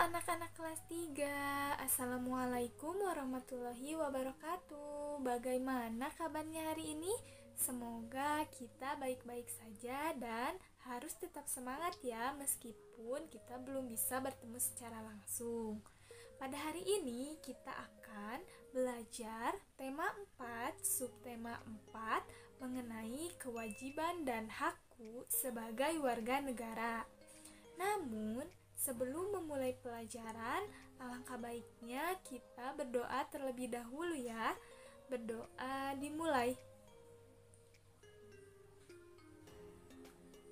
anak-anak kelas 3. Assalamualaikum warahmatullahi wabarakatuh. Bagaimana kabarnya hari ini? Semoga kita baik-baik saja dan harus tetap semangat ya, meskipun kita belum bisa bertemu secara langsung. Pada hari ini kita akan belajar tema 4, subtema 4 mengenai kewajiban dan hakku sebagai warga negara. Namun, sebelum memulai pelajaran, alangkah baiknya kita berdoa terlebih dahulu ya. Berdoa dimulai.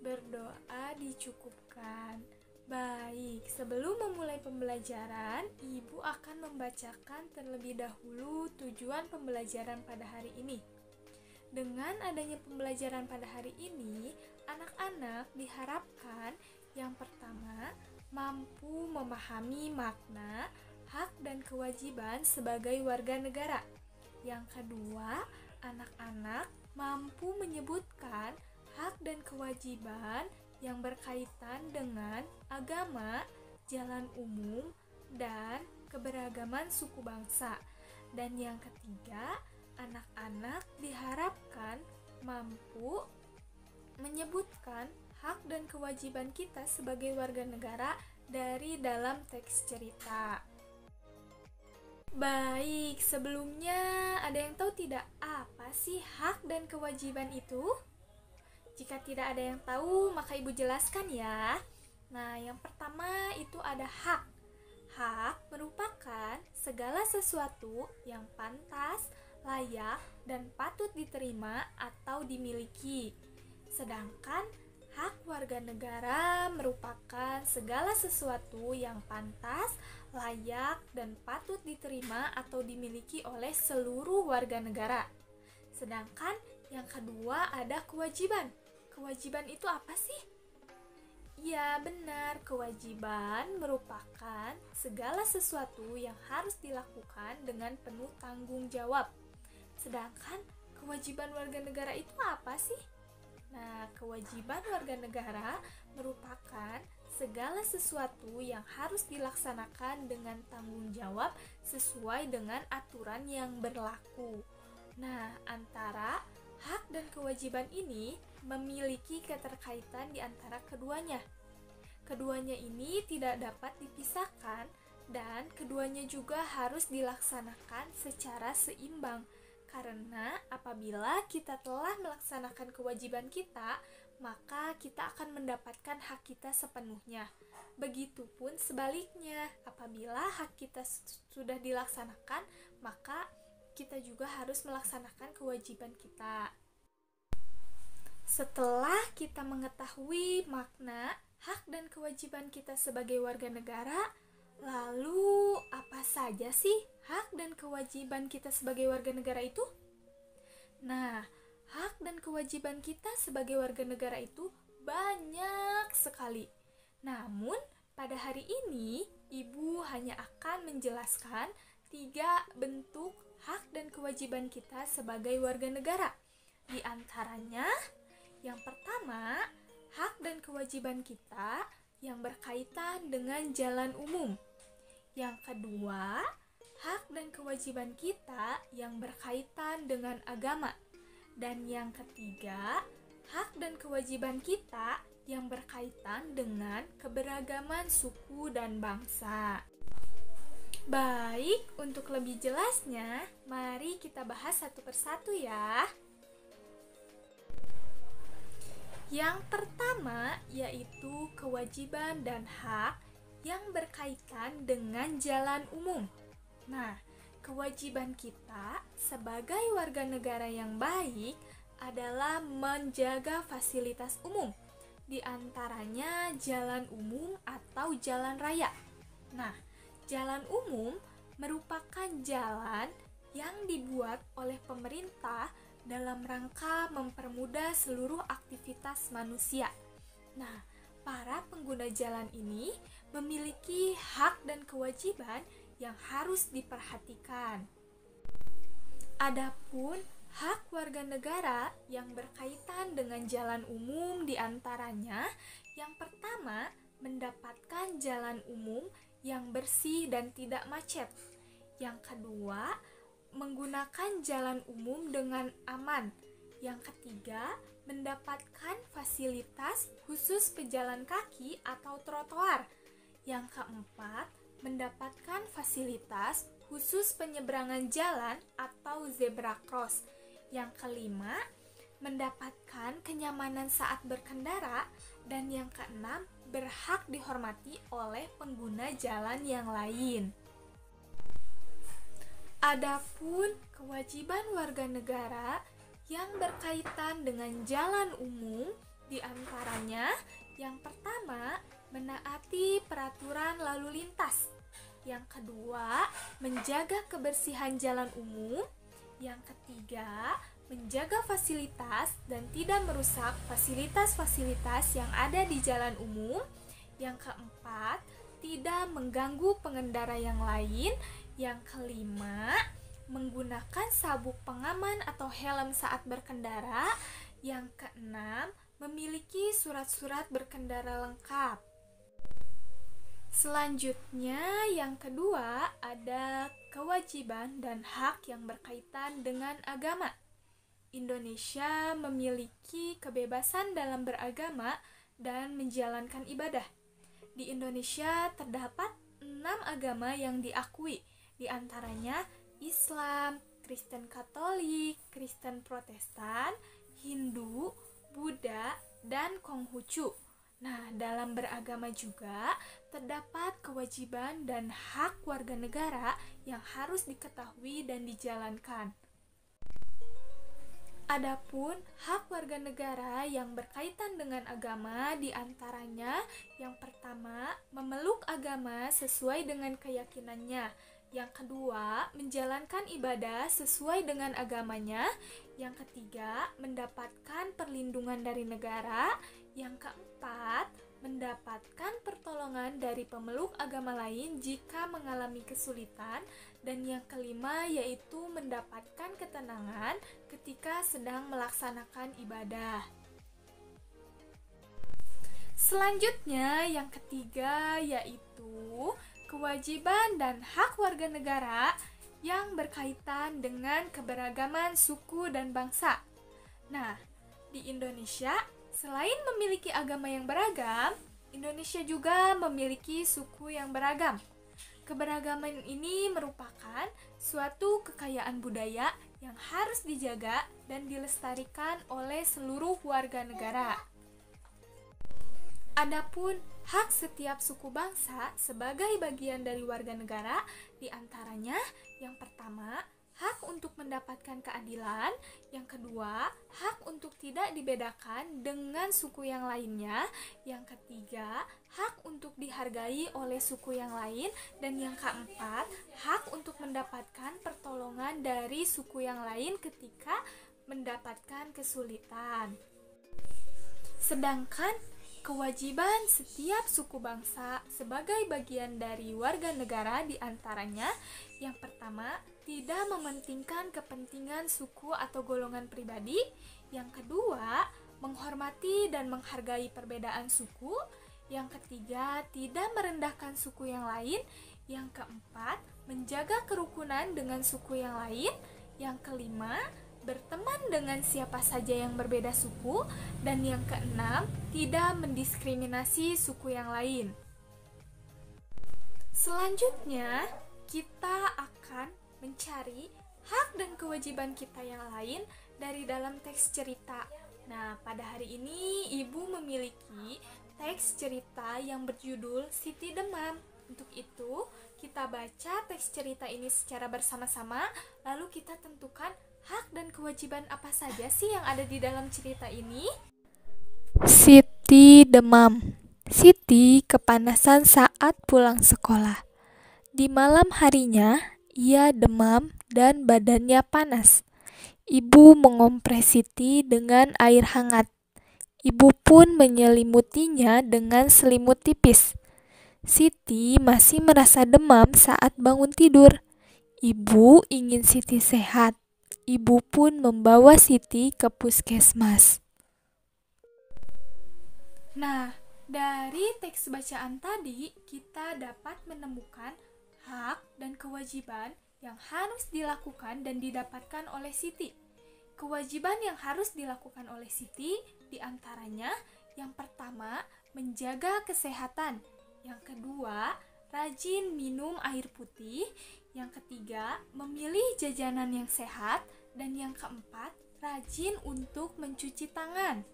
Berdoa dicukupkan. Baik, sebelum memulai pembelajaran, Ibu akan membacakan terlebih dahulu tujuan pembelajaran pada hari ini. Dengan adanya pembelajaran pada hari ini, anak-anak diharapkan yang pertama, mampu memahami makna, hak dan kewajiban sebagai warga negara. Yang kedua, anak-anak mampu menyebutkan hak dan kewajiban yang berkaitan dengan agama, jalan umum, dan keberagaman suku bangsa. Dan yang ketiga, anak-anak diharapkan mampu menyebutkan hak dan kewajiban kita sebagai warga negara dari dalam teks cerita. Baik, sebelumnya ada yang tahu tidak apa sih hak dan kewajiban itu? Jika tidak ada yang tahu, maka Ibu jelaskan ya. Nah, yang pertama itu ada hak. Hak merupakan segala sesuatu yang pantas, layak, dan patut diterima atau dimiliki. Sedangkan hak warga negara merupakan segala sesuatu yang pantas, layak, dan patut diterima atau dimiliki oleh seluruh warga negara. Sedangkan yang kedua ada kewajiban. Kewajiban itu apa sih? Ya benar, kewajiban merupakan segala sesuatu yang harus dilakukan dengan penuh tanggung jawab. Sedangkan kewajiban warga negara itu apa sih? Nah, kewajiban warga negara merupakan segala sesuatu yang harus dilaksanakan dengan tanggung jawab sesuai dengan aturan yang berlaku. Nah, antara hak dan kewajiban ini memiliki keterkaitan di antara keduanya. Keduanya ini tidak dapat dipisahkan dan keduanya juga harus dilaksanakan secara seimbang. Karena apabila kita telah melaksanakan kewajiban kita, maka kita akan mendapatkan hak kita sepenuhnya. Begitupun sebaliknya, apabila hak kita sudah dilaksanakan, maka kita juga harus melaksanakan kewajiban kita. Setelah kita mengetahui makna, hak dan kewajiban kita sebagai warga negara, lalu apa saja sih hak dan kewajiban kita sebagai warga negara itu? Nah, hak dan kewajiban kita sebagai warga negara itu banyak sekali. Namun, pada hari ini, Ibu hanya akan menjelaskan 3 bentuk hak dan kewajiban kita sebagai warga negara. Di antaranya, yang pertama, hak dan kewajiban kita yang berkaitan dengan jalan umum. Yang kedua, hak dan kewajiban kita yang berkaitan dengan agama. Dan yang ketiga, hak dan kewajiban kita yang berkaitan dengan keberagaman suku dan bangsa. Baik, untuk lebih jelasnya, mari kita bahas satu persatu ya. Yang pertama yaitu kewajiban dan hak yang berkaitan dengan jalan umum. Nah, kewajiban kita sebagai warga negara yang baik adalah menjaga fasilitas umum, di antaranya jalan umum atau jalan raya. Nah, jalan umum merupakan jalan yang dibuat oleh pemerintah dalam rangka mempermudah seluruh aktivitas manusia. Nah, para pengguna jalan ini memiliki hak dan kewajiban yang harus diperhatikan. Adapun hak warga negara yang berkaitan dengan jalan umum diantaranya yang pertama mendapatkan jalan umum yang bersih dan tidak macet. Yang kedua, menggunakan jalan umum dengan aman. Yang ketiga, mendapatkan fasilitas khusus pejalan kaki atau trotoar. Yang keempat, mendapatkan fasilitas khusus penyeberangan jalan atau zebra cross. Yang kelima, mendapatkan kenyamanan saat berkendara. Dan yang keenam, berhak dihormati oleh pengguna jalan yang lain. Adapun kewajiban warga negara yang berkaitan dengan jalan umum, diantaranya yang pertama, menaati peraturan lalu lintas. Yang kedua, menjaga kebersihan jalan umum. Yang ketiga, menjaga fasilitas dan tidak merusak fasilitas-fasilitas yang ada di jalan umum. Yang keempat, tidak mengganggu pengendara yang lain. Yang kelima, menggunakan sabuk pengaman atau helm saat berkendara. Yang keenam, memiliki surat-surat berkendara lengkap. Selanjutnya, yang kedua, ada kewajiban dan hak yang berkaitan dengan agama. Indonesia memiliki kebebasan dalam beragama dan menjalankan ibadah. Di Indonesia terdapat 6 agama yang diakui, di antaranya Islam, Kristen Katolik, Kristen Protestan, Hindu, Buddha, dan Konghucu. Nah, dalam beragama juga terdapat kewajiban dan hak warga negara yang harus diketahui dan dijalankan. Adapun hak warga negara yang berkaitan dengan agama diantaranya yang pertama, memeluk agama sesuai dengan keyakinannya. Yang kedua, menjalankan ibadah sesuai dengan agamanya. Yang ketiga, mendapatkan perlindungan dari negara. Yang keempat, mendapatkan pertolongan dari pemeluk agama lain jika mengalami kesulitan. Dan yang kelima yaitu mendapatkan ketenangan ketika sedang melaksanakan ibadah. Selanjutnya yang ketiga yaitu kewajiban dan hak warga negara yang berkaitan dengan keberagaman suku dan bangsa. Nah, di Indonesia selain memiliki agama yang beragam, Indonesia juga memiliki suku yang beragam. Keberagaman ini merupakan suatu kekayaan budaya yang harus dijaga dan dilestarikan oleh seluruh warga negara. Adapun hak setiap suku bangsa sebagai bagian dari warga negara diantaranya yang pertama, hak untuk mendapatkan keadilan. Yang kedua, hak untuk tidak dibedakan dengan suku yang lainnya. Yang ketiga, hak untuk dihargai oleh suku yang lain. Dan yang keempat, hak untuk mendapatkan pertolongan dari suku yang lain ketika mendapatkan kesulitan. Sedangkan kewajiban setiap suku bangsa sebagai bagian dari warga negara diantaranya yang pertama, tidak mementingkan kepentingan suku atau golongan pribadi. Yang kedua, menghormati dan menghargai perbedaan suku. Yang ketiga, tidak merendahkan suku yang lain. Yang keempat, menjaga kerukunan dengan suku yang lain. Yang kelima, berteman dengan siapa saja yang berbeda suku. Dan yang keenam, tidak mendiskriminasi suku yang lain. Selanjutnya, kita akan mencari hak dan kewajiban kita yang lain dari dalam teks cerita. Nah, pada hari ini Ibu memiliki teks cerita yang berjudul Siti Demam. Untuk itu, kita baca teks cerita ini secara bersama-sama, lalu kita tentukan hak dan kewajiban apa saja sih yang ada di dalam cerita ini. Siti demam. Siti kepanasan saat pulang sekolah. Di malam harinya, ia demam dan badannya panas. Ibu mengompres Siti dengan air hangat. Ibu pun menyelimutinya dengan selimut tipis. Siti masih merasa demam saat bangun tidur. Ibu ingin Siti sehat. Ibu pun membawa Siti ke puskesmas. Nah, Dari teks bacaan tadi, kita dapat menemukan hak dan kewajiban yang harus dilakukan dan didapatkan oleh Siti. Kewajiban yang harus dilakukan oleh Siti diantaranya yang pertama, menjaga kesehatan. Yang kedua, rajin minum air putih. Yang ketiga, memilih jajanan yang sehat. Dan yang keempat, rajin untuk mencuci tangan.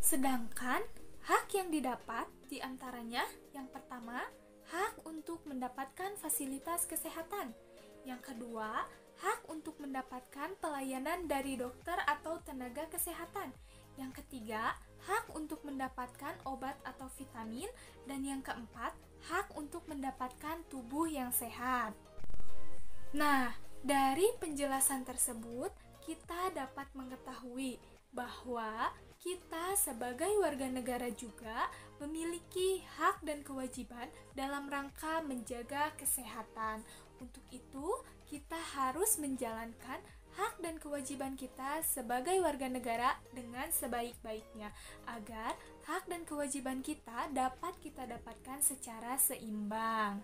Sedangkan hak yang didapat diantaranya yang pertama, hak untuk mendapatkan fasilitas kesehatan. Yang kedua, hak untuk mendapatkan pelayanan dari dokter atau tenaga kesehatan. Yang ketiga, hak untuk mendapatkan obat atau vitamin. Dan yang keempat, hak untuk mendapatkan tubuh yang sehat. Nah, dari penjelasan tersebut, kita dapat mengetahui bahwa kita sebagai warga negara juga memiliki hak dan kewajiban dalam rangka menjaga kesehatan. Untuk itu, kita harus menjalankan hak dan kewajiban kita sebagai warga negara dengan sebaik-baiknya, agar hak dan kewajiban kita dapat kita dapatkan secara seimbang.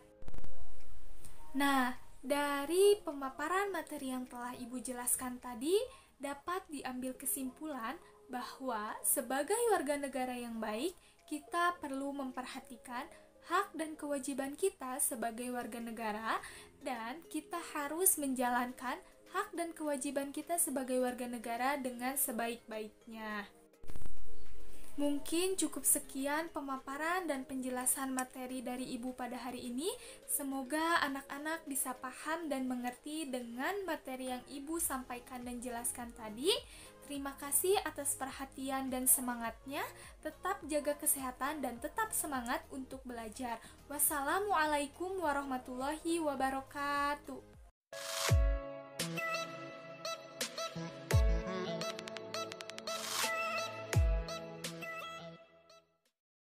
Nah, dari pemaparan materi yang telah Ibu jelaskan tadi, dapat diambil kesimpulan bahwa sebagai warga negara yang baik, kita perlu memperhatikan hak dan kewajiban kita sebagai warga negara, dan kita harus menjalankan hak dan kewajiban kita sebagai warga negara dengan sebaik-baiknya. Mungkin cukup sekian pemaparan dan penjelasan materi dari Ibu pada hari ini. Semoga anak-anak bisa paham dan mengerti dengan materi yang Ibu sampaikan dan jelaskan tadi. Terima kasih atas perhatian dan semangatnya. Tetap jaga kesehatan dan tetap semangat untuk belajar. Wassalamualaikum warahmatullahi wabarakatuh.